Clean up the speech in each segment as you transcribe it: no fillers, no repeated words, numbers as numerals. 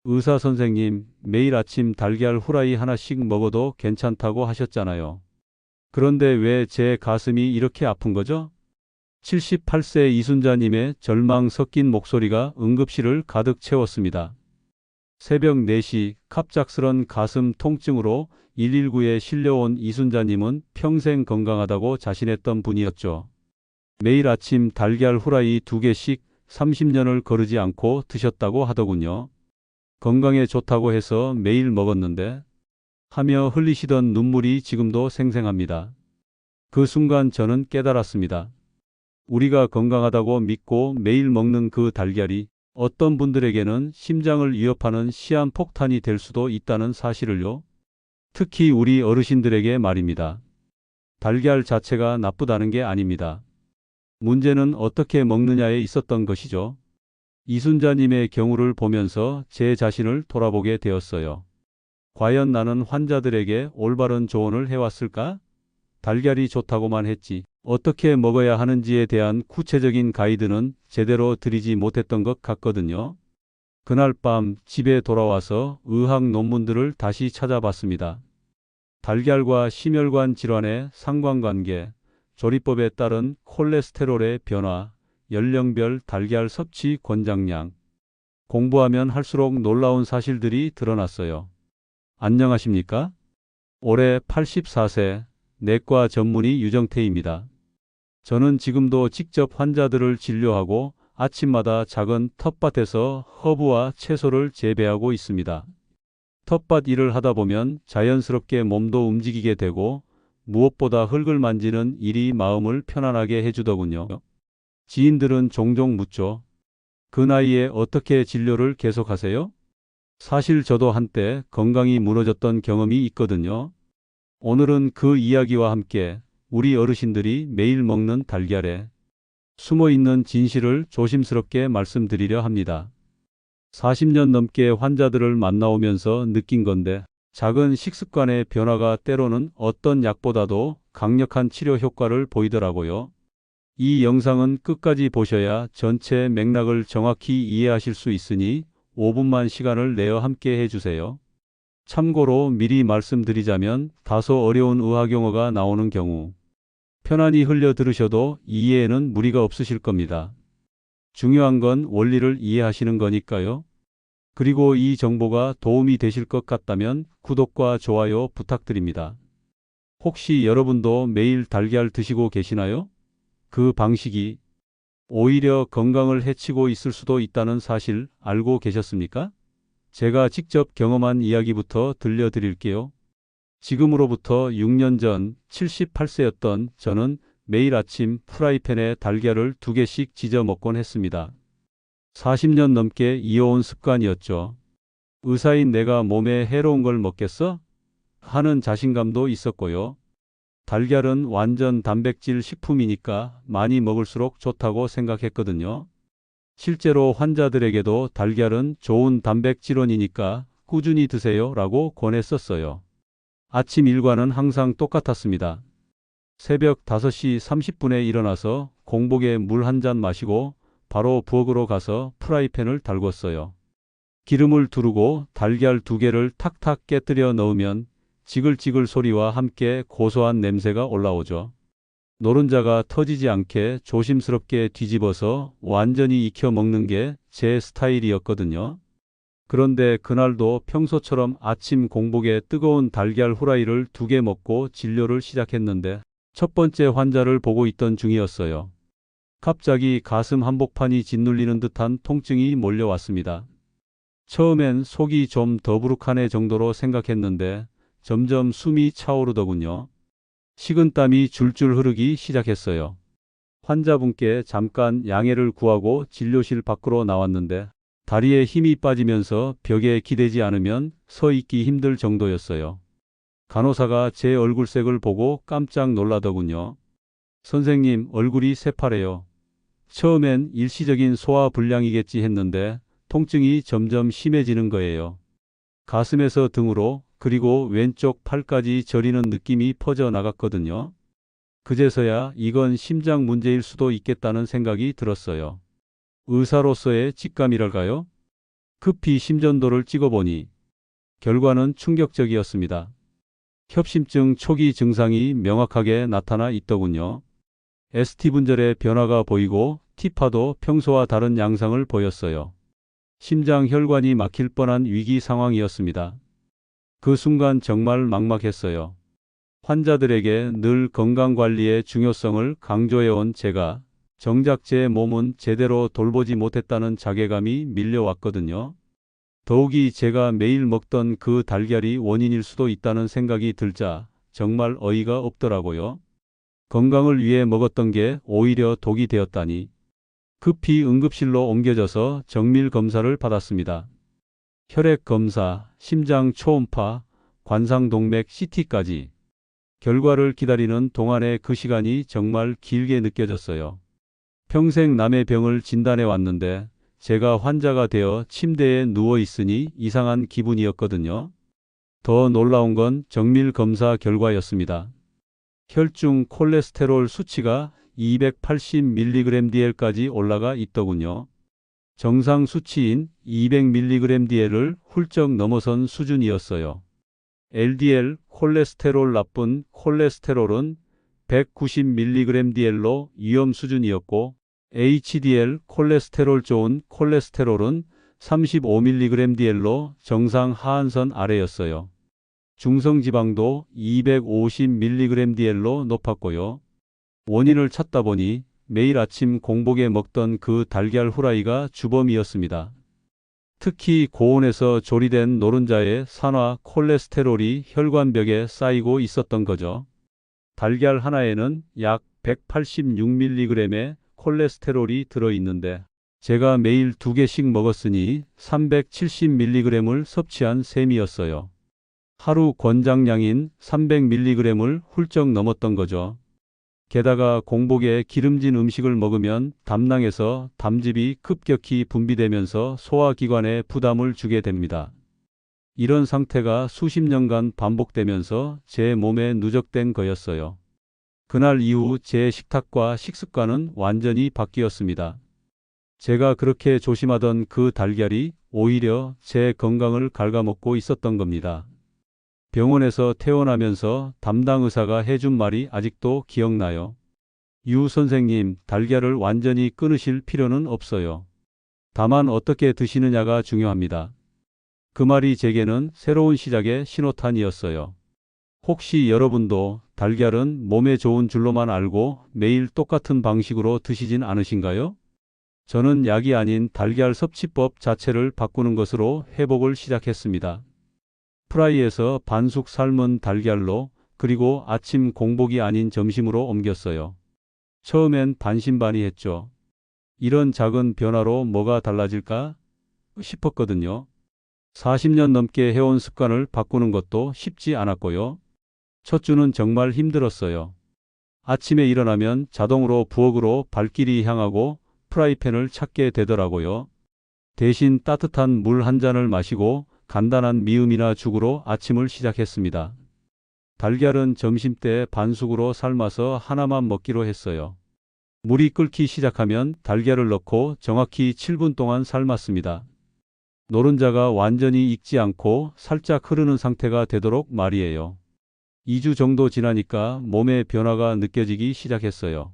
의사 선생님, 매일 아침 달걀 후라이 하나씩 먹어도 괜찮다고 하셨잖아요. 그런데 왜 제 가슴이 이렇게 아픈 거죠? 78세 이순자님의 절망 섞인 목소리가 응급실을 가득 채웠습니다. 새벽 4시 갑작스런 가슴 통증으로 119에 실려온 이순자님은 평생 건강하다고 자신했던 분이었죠. 매일 아침 달걀 후라이 2개씩 30년을 거르지 않고 드셨다고 하더군요. 건강에 좋다고 해서 매일 먹었는데 하며 흘리시던 눈물이 지금도 생생합니다. 그 순간 저는 깨달았습니다. 우리가 건강하다고 믿고 매일 먹는 그 달걀이 어떤 분들에게는 심장을 위협하는 시한폭탄이 될 수도 있다는 사실을요. 특히 우리 어르신들에게 말입니다. 달걀 자체가 나쁘다는 게 아닙니다. 문제는 어떻게 먹느냐에 있었던 것이죠. 이순자님의 경우를 보면서 제 자신을 돌아보게 되었어요. 과연 나는 환자들에게 올바른 조언을 해왔을까? 달걀이 좋다고만 했지 어떻게 먹어야 하는지에 대한 구체적인 가이드는 제대로 드리지 못했던 것 같거든요. 그날 밤 집에 돌아와서 의학 논문들을 다시 찾아봤습니다. 달걀과 심혈관 질환의 상관관계, 조리법에 따른 콜레스테롤의 변화, 연령별 달걀 섭취 권장량. 공부하면 할수록 놀라운 사실들이 드러났어요. 안녕하십니까? 올해 84세 내과 전문의 유정태입니다. 저는 지금도 직접 환자들을 진료하고 아침마다 작은 텃밭에서 허브와 채소를 재배하고 있습니다. 텃밭 일을 하다 보면 자연스럽게 몸도 움직이게 되고 무엇보다 흙을 만지는 일이 마음을 편안하게 해주더군요. 지인들은 종종 묻죠. 그 나이에 어떻게 진료를 계속하세요? 사실 저도 한때 건강이 무너졌던 경험이 있거든요. 오늘은 그 이야기와 함께 우리 어르신들이 매일 먹는 달걀에 숨어있는 진실을 조심스럽게 말씀드리려 합니다. 40년 넘게 환자들을 만나오면서 느낀 건데 작은 식습관의 변화가 때로는 어떤 약보다도 강력한 치료 효과를 보이더라고요. 이 영상은 끝까지 보셔야 전체 맥락을 정확히 이해하실 수 있으니 5분만 시간을 내어 함께 해주세요. 참고로 미리 말씀드리자면 다소 어려운 의학용어가 나오는 경우 편안히 흘려 들으셔도 이해에는 무리가 없으실 겁니다. 중요한 건 원리를 이해하시는 거니까요. 그리고 이 정보가 도움이 되실 것 같다면 구독과 좋아요 부탁드립니다. 혹시 여러분도 매일 달걀 드시고 계시나요? 그 방식이 오히려 건강을 해치고 있을 수도 있다는 사실 알고 계셨습니까? 제가 직접 경험한 이야기부터 들려드릴게요. 지금으로부터 6년 전 78세였던 저는 매일 아침 프라이팬에 달걀을 2개씩 지져 먹곤 했습니다. 40년 넘게 이어온 습관이었죠. 의사인 내가 몸에 해로운 걸 먹겠어? 하는 자신감도 있었고요. 달걀은 완전 단백질 식품이니까 많이 먹을수록 좋다고 생각했거든요. 실제로 환자들에게도 달걀은 좋은 단백질원이니까 꾸준히 드세요 라고 권했었어요. 아침 일과는 항상 똑같았습니다. 새벽 5시 30분에 일어나서 공복에 물 한 잔 마시고 바로 부엌으로 가서 프라이팬을 달궜어요. 기름을 두르고 달걀 2개를 탁탁 깨뜨려 넣으면 지글지글 소리와 함께 고소한 냄새가 올라오죠. 노른자가 터지지 않게 조심스럽게 뒤집어서 완전히 익혀 먹는 게 제 스타일이었거든요. 그런데 그날도 평소처럼 아침 공복에 뜨거운 달걀 후라이를 2개 먹고 진료를 시작했는데 첫 번째 환자를 보고 있던 중이었어요. 갑자기 가슴 한복판이 짓눌리는 듯한 통증이 몰려왔습니다. 처음엔 속이 좀 더부룩하네 정도로 생각했는데 점점 숨이 차오르더군요. 식은땀이 줄줄 흐르기 시작했어요. 환자분께 잠깐 양해를 구하고 진료실 밖으로 나왔는데 다리에 힘이 빠지면서 벽에 기대지 않으면 서 있기 힘들 정도였어요. 간호사가 제 얼굴색을 보고 깜짝 놀라더군요. 선생님, 얼굴이 새파래요. 처음엔 일시적인 소화불량이겠지 했는데 통증이 점점 심해지는 거예요. 가슴에서 등으로 그리고 왼쪽 팔까지 저리는 느낌이 퍼져 나갔거든요. 그제서야 이건 심장 문제일 수도 있겠다는 생각이 들었어요. 의사로서의 직감이랄까요? 급히 심전도를 찍어보니 결과는 충격적이었습니다. 협심증 초기 증상이 명확하게 나타나 있더군요. ST 분절의 변화가 보이고 T파도 평소와 다른 양상을 보였어요. 심장 혈관이 막힐 뻔한 위기 상황이었습니다. 그 순간 정말 막막했어요. 환자들에게 늘 건강관리의 중요성을 강조해온 제가 정작 제 몸은 제대로 돌보지 못했다는 자괴감이 밀려왔거든요. 더욱이 제가 매일 먹던 그 달걀이 원인일 수도 있다는 생각이 들자 정말 어이가 없더라고요. 건강을 위해 먹었던 게 오히려 독이 되었다니. 급히 응급실로 옮겨져서 정밀 검사를 받았습니다. 혈액 검사, 심장 초음파, 관상동맥 CT까지. 결과를 기다리는 동안의 그 시간이 정말 길게 느껴졌어요. 평생 남의 병을 진단해 왔는데 제가 환자가 되어 침대에 누워 있으니 이상한 기분이었거든요. 더 놀라운 건 정밀 검사 결과였습니다. 혈중 콜레스테롤 수치가 280mg/dl까지 올라가 있더군요. 정상 수치인 200mg/dl을 훌쩍 넘어선 수준이었어요. LDL 콜레스테롤 나쁜 콜레스테롤은 190mg/dl로 위험 수준이었고 HDL 콜레스테롤 좋은 콜레스테롤은 35mg/dl로 정상 하한선 아래였어요. 중성지방도 250mg/dl로 높았고요. 원인을 찾다 보니 매일 아침 공복에 먹던 그 달걀 후라이가 주범이었습니다. 특히 고온에서 조리된 노른자의 산화 콜레스테롤이 혈관벽에 쌓이고 있었던 거죠. 달걀 하나에는 약 186mg의 콜레스테롤이 들어있는데 제가 매일 2개씩 먹었으니 370mg을 섭취한 셈이었어요. 하루 권장량인 300mg을 훌쩍 넘었던 거죠. 게다가 공복에 기름진 음식을 먹으면 담낭에서 담즙이 급격히 분비되면서 소화기관에 부담을 주게 됩니다. 이런 상태가 수십 년간 반복되면서 제 몸에 누적된 거였어요. 그날 이후 제 식탁과 식습관은 완전히 바뀌었습니다. 제가 그렇게 조심하던 그 달걀이 오히려 제 건강을 갉아먹고 있었던 겁니다. 병원에서 퇴원하면서 담당 의사가 해준 말이 아직도 기억나요. 유 선생님, 달걀을 완전히 끊으실 필요는 없어요. 다만 어떻게 드시느냐가 중요합니다. 그 말이 제게는 새로운 시작의 신호탄이었어요. 혹시 여러분도 달걀은 몸에 좋은 줄로만 알고 매일 똑같은 방식으로 드시진 않으신가요? 저는 약이 아닌 달걀 섭취법 자체를 바꾸는 것으로 회복을 시작했습니다. 프라이에서 반숙 삶은 달걀로, 그리고 아침 공복이 아닌 점심으로 옮겼어요. 처음엔 반신반의했죠. 이런 작은 변화로 뭐가 달라질까 싶었거든요. 40년 넘게 해온 습관을 바꾸는 것도 쉽지 않았고요. 첫 주는 정말 힘들었어요. 아침에 일어나면 자동으로 부엌으로 발길이 향하고 프라이팬을 찾게 되더라고요. 대신 따뜻한 물 한 잔을 마시고 간단한 미음이나 죽으로 아침을 시작했습니다. 달걀은 점심때 반숙으로 삶아서 하나만 먹기로 했어요. 물이 끓기 시작하면 달걀을 넣고 정확히 7분 동안 삶았습니다. 노른자가 완전히 익지 않고 살짝 흐르는 상태가 되도록 말이에요. 2주 정도 지나니까 몸의 변화가 느껴지기 시작했어요.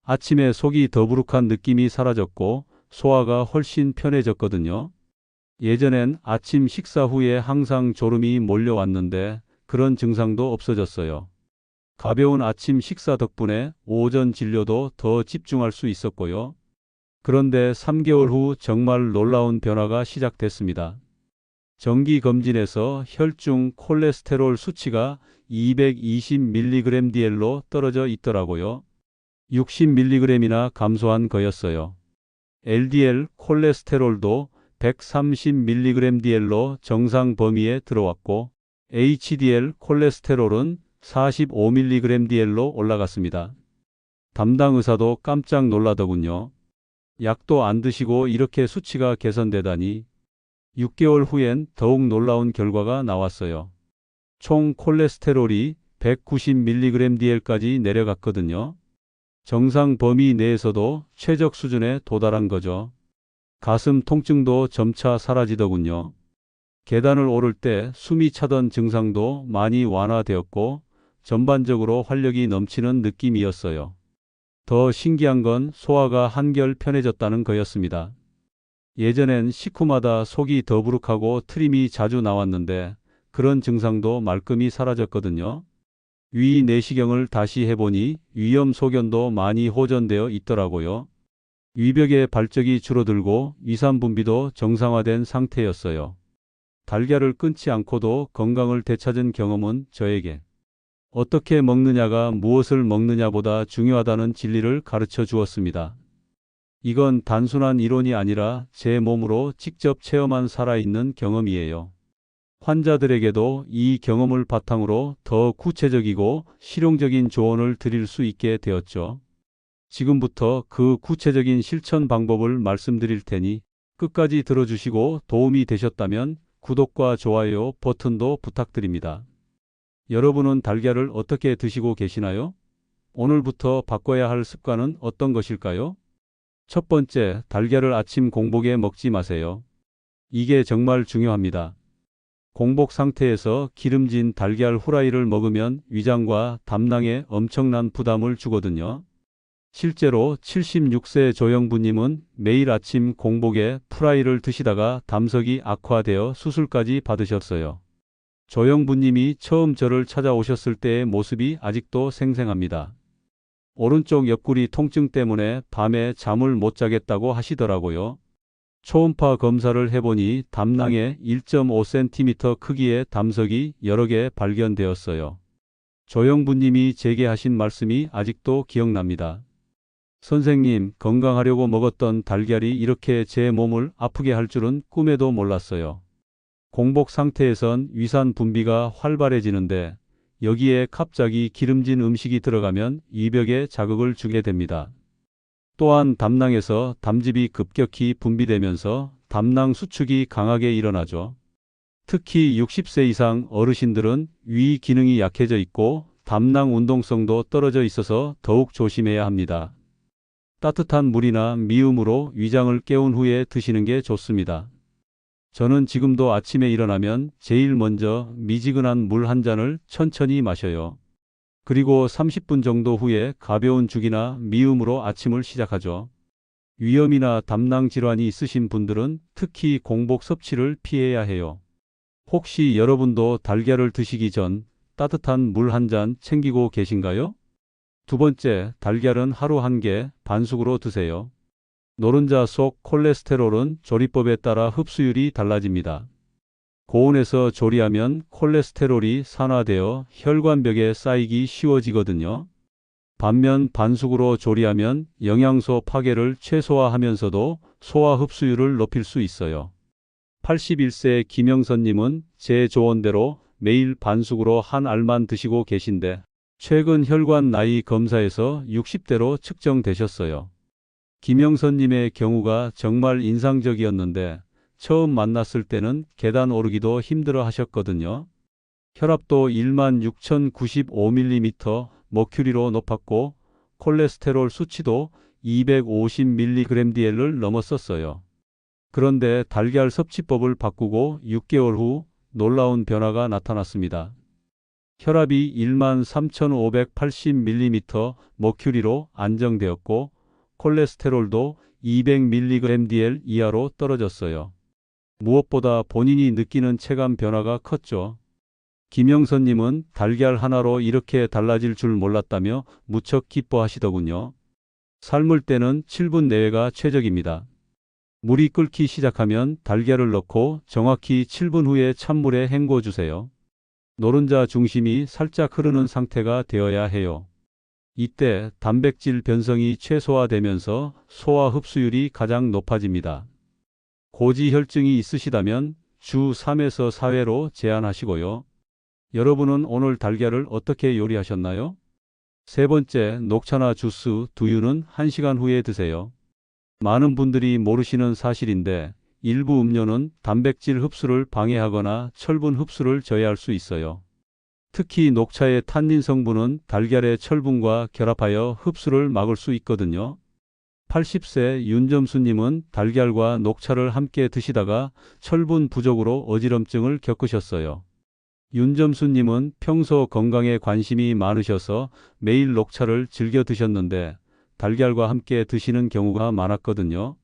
아침에 속이 더부룩한 느낌이 사라졌고 소화가 훨씬 편해졌거든요. 예전엔 아침 식사 후에 항상 졸음이 몰려왔는데 그런 증상도 없어졌어요. 가벼운 아침 식사 덕분에 오전 진료도 더 집중할 수 있었고요. 그런데 3개월 후 정말 놀라운 변화가 시작됐습니다. 정기검진에서 혈중 콜레스테롤 수치가 220mg/dl로 떨어져 있더라고요. 60mg이나 감소한 거였어요. LDL 콜레스테롤도 130mg/dl로 정상 범위에 들어왔고 HDL 콜레스테롤은 45mg/dl로 올라갔습니다. 담당 의사도 깜짝 놀라더군요. 약도 안 드시고 이렇게 수치가 개선되다니. 6개월 후엔 더욱 놀라운 결과가 나왔어요. 총 콜레스테롤이 190mg/dl까지 내려갔거든요. 정상 범위 내에서도 최적 수준에 도달한 거죠. 가슴 통증도 점차 사라지더군요. 계단을 오를 때 숨이 차던 증상도 많이 완화되었고 전반적으로 활력이 넘치는 느낌이었어요. 더 신기한 건 소화가 한결 편해졌다는 거였습니다. 예전엔 식후마다 속이 더부룩하고 트림이 자주 나왔는데 그런 증상도 말끔히 사라졌거든요. 위 내시경을 다시 해보니 위염 소견도 많이 호전되어 있더라고요. 위벽의 발적이 줄어들고 위산 분비도 정상화된 상태였어요. 달걀을 끊지 않고도 건강을 되찾은 경험은 저에게 어떻게 먹느냐가 무엇을 먹느냐보다 중요하다는 진리를 가르쳐 주었습니다. 이건 단순한 이론이 아니라 제 몸으로 직접 체험한 살아있는 경험이에요. 환자들에게도 이 경험을 바탕으로 더 구체적이고 실용적인 조언을 드릴 수 있게 되었죠. 지금부터 그 구체적인 실천 방법을 말씀드릴 테니 끝까지 들어주시고 도움이 되셨다면 구독과 좋아요 버튼도 부탁드립니다. 여러분은 달걀을 어떻게 드시고 계시나요? 오늘부터 바꿔야 할 습관은 어떤 것일까요? 첫 번째, 달걀을 아침 공복에 먹지 마세요. 이게 정말 중요합니다. 공복 상태에서 기름진 달걀 후라이를 먹으면 위장과 담낭에 엄청난 부담을 주거든요. 실제로 76세 조영부님은 매일 아침 공복에 프라이를 드시다가 담석이 악화되어 수술까지 받으셨어요. 조영부님이 처음 저를 찾아오셨을 때의 모습이 아직도 생생합니다. 오른쪽 옆구리 통증 때문에 밤에 잠을 못 자겠다고 하시더라고요. 초음파 검사를 해보니 담낭에 1.5cm 크기의 담석이 여러 개 발견되었어요. 조영부님이 제게 하신 말씀이 아직도 기억납니다. 선생님, 건강하려고 먹었던 달걀이 이렇게 제 몸을 아프게 할 줄은 꿈에도 몰랐어요. 공복 상태에선 위산 분비가 활발해지는데 여기에 갑자기 기름진 음식이 들어가면 위벽에 자극을 주게 됩니다. 또한 담낭에서 담즙이 급격히 분비되면서 담낭 수축이 강하게 일어나죠. 특히 60세 이상 어르신들은 위 기능이 약해져 있고 담낭 운동성도 떨어져 있어서 더욱 조심해야 합니다. 따뜻한 물이나 미음으로 위장을 깨운 후에 드시는 게 좋습니다. 저는 지금도 아침에 일어나면 제일 먼저 미지근한 물 한 잔을 천천히 마셔요. 그리고 30분 정도 후에 가벼운 죽이나 미음으로 아침을 시작하죠. 위염이나 담낭 질환이 있으신 분들은 특히 공복 섭취를 피해야 해요. 혹시 여러분도 달걀을 드시기 전 따뜻한 물 한 잔 챙기고 계신가요? 두 번째, 달걀은 하루 한 개 반숙으로 드세요. 노른자 속 콜레스테롤은 조리법에 따라 흡수율이 달라집니다. 고온에서 조리하면 콜레스테롤이 산화되어 혈관벽에 쌓이기 쉬워지거든요. 반면 반숙으로 조리하면 영양소 파괴를 최소화하면서도 소화 흡수율을 높일 수 있어요. 81세 김영선님은 제 조언대로 매일 반숙으로 한 알만 드시고 계신데 최근 혈관 나이 검사에서 60대로 측정되셨어요. 김영선님의 경우가 정말 인상적이었는데 처음 만났을 때는 계단 오르기도 힘들어 하셨거든요. 혈압도 16,095mm 머큐리로 높았고 콜레스테롤 수치도 250mg/dl을 넘었었어요. 그런데 달걀 섭취법을 바꾸고 6개월 후 놀라운 변화가 나타났습니다. 혈압이 13,580mm 머큐리로 안정되었고 콜레스테롤도 200mg/dl 이하로 떨어졌어요. 무엇보다 본인이 느끼는 체감 변화가 컸죠. 김영선님은 달걀 하나로 이렇게 달라질 줄 몰랐다며 무척 기뻐하시더군요. 삶을 때는 7분 내외가 최적입니다. 물이 끓기 시작하면 달걀을 넣고 정확히 7분 후에 찬물에 헹궈주세요. 노른자 중심이 살짝 흐르는 상태가 되어야 해요. 이때 단백질 변성이 최소화되면서 소화 흡수율이 가장 높아집니다. 고지혈증이 있으시다면 주 3에서 4회로 제한하시고요. 여러분은 오늘 달걀을 어떻게 요리하셨나요? 세 번째, 녹차나 주스, 두유는 1시간 후에 드세요. 많은 분들이 모르시는 사실인데 일부 음료는 단백질 흡수를 방해하거나 철분 흡수를 저해할 수 있어요. 특히 녹차의 탄닌 성분은 달걀의 철분과 결합하여 흡수를 막을 수 있거든요. 80세 윤점수님은 달걀과 녹차를 함께 드시다가 철분 부족으로 어지럼증을 겪으셨어요. 윤점수님은 평소 건강에 관심이 많으셔서 매일 녹차를 즐겨 드셨는데 달걀과 함께 드시는 경우가 많았거든요.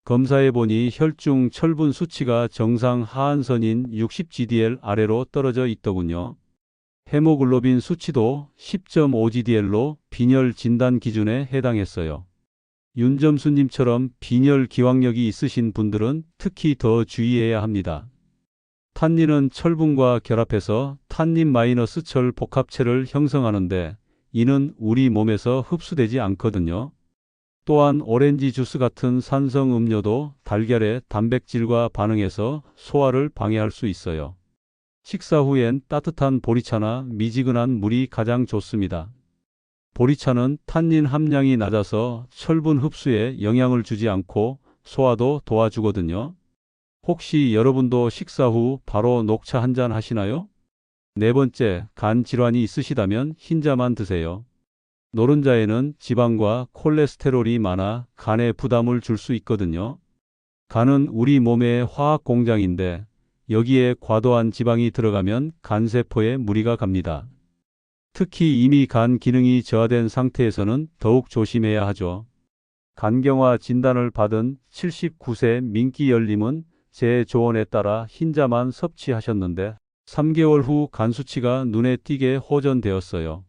검사해 보니 혈중 철분 수치가 정상 하한선인 60gdl 아래로 떨어져 있더군요. 헤모글로빈 수치도 10.5gdl로 빈혈 진단 기준에 해당했어요. 윤점수님처럼 빈혈 기왕력이 있으신 분들은 특히 더 주의해야 합니다. 탄닌은 철분과 결합해서 탄닌-철 복합체를 형성하는데 이는 우리 몸에서 흡수되지 않거든요. 또한 오렌지 주스 같은 산성 음료도 달걀의 단백질과 반응해서 소화를 방해할 수 있어요. 식사 후엔 따뜻한 보리차나 미지근한 물이 가장 좋습니다. 보리차는 탄닌 함량이 낮아서 철분 흡수에 영향을 주지 않고 소화도 도와주거든요. 혹시 여러분도 식사 후 바로 녹차 한 잔 하시나요? 네 번째, 간 질환이 있으시다면 흰자만 드세요. 노른자에는 지방과 콜레스테롤이 많아 간에 부담을 줄 수 있거든요. 간은 우리 몸의 화학 공장인데 여기에 과도한 지방이 들어가면 간세포에 무리가 갑니다. 특히 이미 간 기능이 저하된 상태에서는 더욱 조심해야 하죠. 간경화 진단을 받은 79세 민기열님은 제 조언에 따라 흰자만 섭취하셨는데 3개월 후 간 수치가 눈에 띄게 호전되었어요.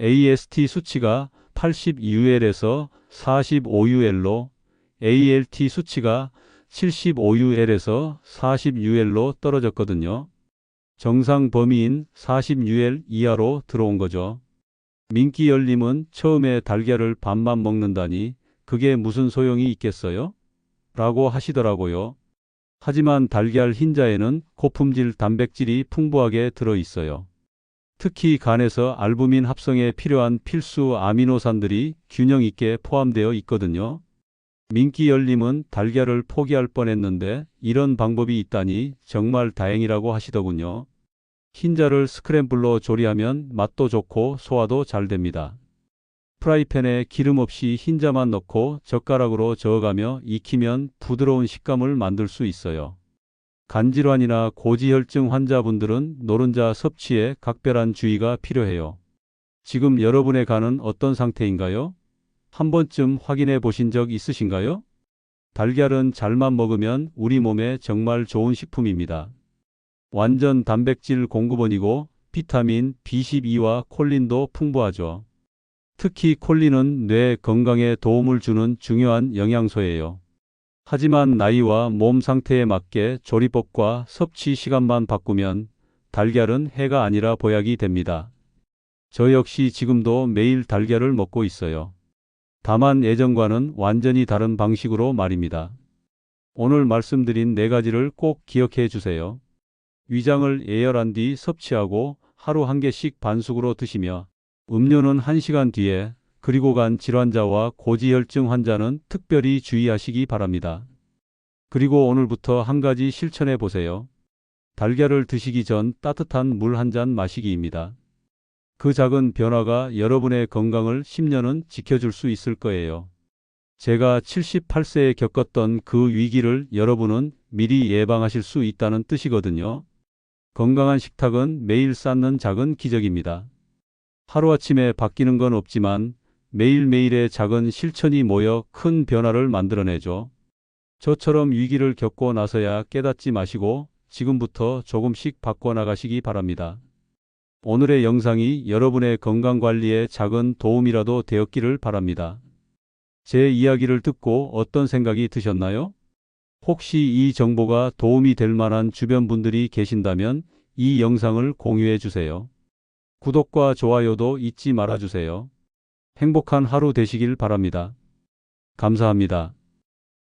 AST 수치가 80UL에서 45UL로, ALT 수치가 75UL에서 40UL로 떨어졌거든요. 정상 범위인 40UL 이하로 들어온 거죠. 민기열님은 처음에 달걀을 반만 먹는다니 그게 무슨 소용이 있겠어요? 라고 하시더라고요. 하지만 달걀 흰자에는 고품질 단백질이 풍부하게 들어있어요. 특히 간에서 알부민 합성에 필요한 필수 아미노산들이 균형 있게 포함되어 있거든요. 민기열님은 달걀을 포기할 뻔했는데 이런 방법이 있다니 정말 다행이라고 하시더군요. 흰자를 스크램블로 조리하면 맛도 좋고 소화도 잘 됩니다. 프라이팬에 기름 없이 흰자만 넣고 젓가락으로 저어가며 익히면 부드러운 식감을 만들 수 있어요. 간질환이나 고지혈증 환자분들은 노른자 섭취에 각별한 주의가 필요해요. 지금 여러분의 간은 어떤 상태인가요? 한 번쯤 확인해 보신 적 있으신가요? 달걀은 잘만 먹으면 우리 몸에 정말 좋은 식품입니다. 완전 단백질 공급원이고 비타민 B12와 콜린도 풍부하죠. 특히 콜린은 뇌 건강에 도움을 주는 중요한 영양소예요. 하지만 나이와 몸 상태에 맞게 조리법과 섭취 시간만 바꾸면 달걀은 해가 아니라 보약이 됩니다. 저 역시 지금도 매일 달걀을 먹고 있어요. 다만 예전과는 완전히 다른 방식으로 말입니다. 오늘 말씀드린 4가지를 꼭 기억해 주세요. 위장을 예열한 뒤 섭취하고 하루 1개씩 반숙으로 드시며 음료는 1시간 뒤에, 그리고 간 질환자와 고지혈증 환자는 특별히 주의하시기 바랍니다. 그리고 오늘부터 한 가지 실천해 보세요. 달걀을 드시기 전 따뜻한 물 한 잔 마시기입니다. 그 작은 변화가 여러분의 건강을 10년은 지켜줄 수 있을 거예요. 제가 78세에 겪었던 그 위기를 여러분은 미리 예방하실 수 있다는 뜻이거든요. 건강한 식탁은 매일 쌓는 작은 기적입니다. 하루아침에 바뀌는 건 없지만 매일매일의 작은 실천이 모여 큰 변화를 만들어내죠. 저처럼 위기를 겪고 나서야 깨닫지 마시고 지금부터 조금씩 바꿔나가시기 바랍니다. 오늘의 영상이 여러분의 건강관리에 작은 도움이라도 되었기를 바랍니다. 제 이야기를 듣고 어떤 생각이 드셨나요? 혹시 이 정보가 도움이 될 만한 주변 분들이 계신다면 이 영상을 공유해 주세요. 구독과 좋아요도 잊지 말아 주세요. 행복한 하루 되시길 바랍니다. 감사합니다.